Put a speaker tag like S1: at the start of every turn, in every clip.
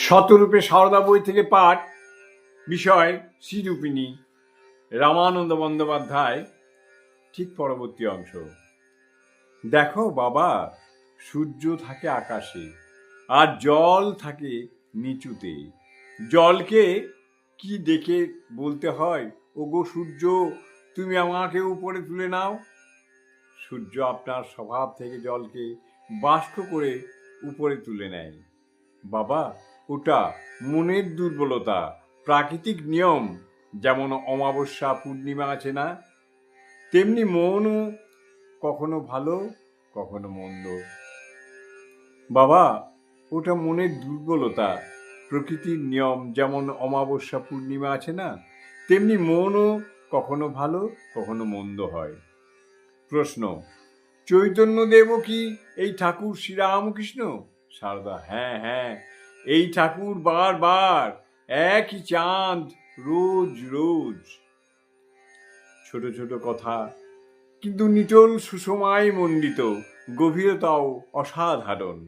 S1: শতরূপে সারদা বই থেকে পাঠ, বিষয় শ্রীরূপিণী, রামানন্দ বন্দ্যোপাধ্যায়। ঠিক পরবর্তী অংশ। দেখো বাবা, সূর্য থাকে আকাশে আর জল থাকে নিচুতে। জলকে কি দেখে বলতে হয়, ওগো সূর্য, তুমি আমাকে উপরে তুলে নাও। সূর্য আপনার স্বভাব থেকে জলকে বাষ্প করে উপরে তুলে নেয়। বাবা, ওটা মনের দুর্বলতা, প্রাকৃতিক নিয়ম। যেমন অমাবস্যা পূর্ণিমা আছে না, তেমনি মনও কখনো ভালো কখনো মন্দ। বাবা, ওটা মনের দুর্বলতা, প্রকৃতির নিয়ম। যেমন অমাবস্যা পূর্ণিমা আছে না, তেমনি মনও কখনো ভালো কখনো মন্দ হয়। প্রশ্ন: চৈতন্যদেব কি এই ঠাকুর শ্রীরামকৃষ্ণ? সারদা: হ্যাঁ হ্যাঁ, এই ঠাকুর বারবার একই চাঁদ, রোজ রোজ। ছোট ছোট কথা, কিন্তু নিটোল সুষমায় মণ্ডিত, গভীরতাও অসাধারণ।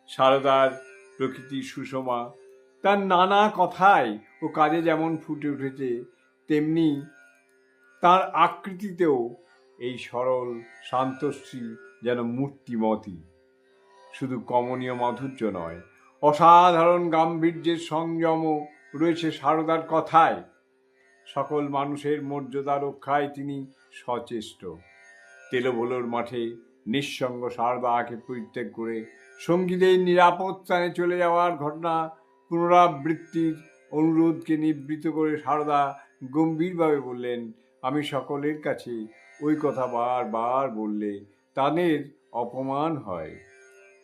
S1: সারদার প্রকৃতি সুষমা, তার নানা কথায় ও কাজে যেমন ফুটে উঠেছে, তেমনি তার আকৃতিতেও এই সরল শান্তশ্রী যেন মূর্তিমতী। শুধু কমনীয় মাধুর্য নয়, অসাধারণ গাম্ভীর্যের সংযমও রয়েছে সারদার কথায়। সকল মানুষের মর্যাদা রক্ষায় তিনি সচেষ্ট। তেলভোলোর মাঠে নিঃসঙ্গ সারদাকে পরিত্যাগ করে সঙ্গীদের নিরাপদ স্থানে চলে যাওয়ার ঘটনা পুনরাবৃত্তির অনুরোধকে নিবৃত্ত করে সারদা গম্ভীরভাবে বললেন, আমি সকলের কাছে ওই কথা বারবার বললে তাদের অপমান হয়।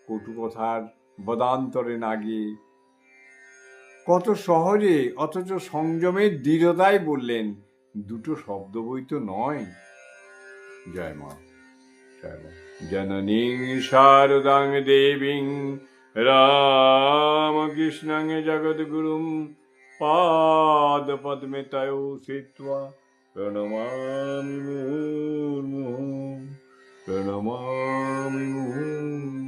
S1: কটু কথার বদান্তরে না গিয়ে কত সহজে অথচ সংযমের দৃঢ়তায় বললেন, দুটো শব্দ বই তো নয়। জয় মা। জননী শারদাং দেবীং রামকৃষ্ণং জগদ্গুরুং পাদ পদ্মে তয়ো স্থিত্বা প্রণমামি মুহুর্মুহুঃ। প্রণমামি মুহুর্মুহুঃ।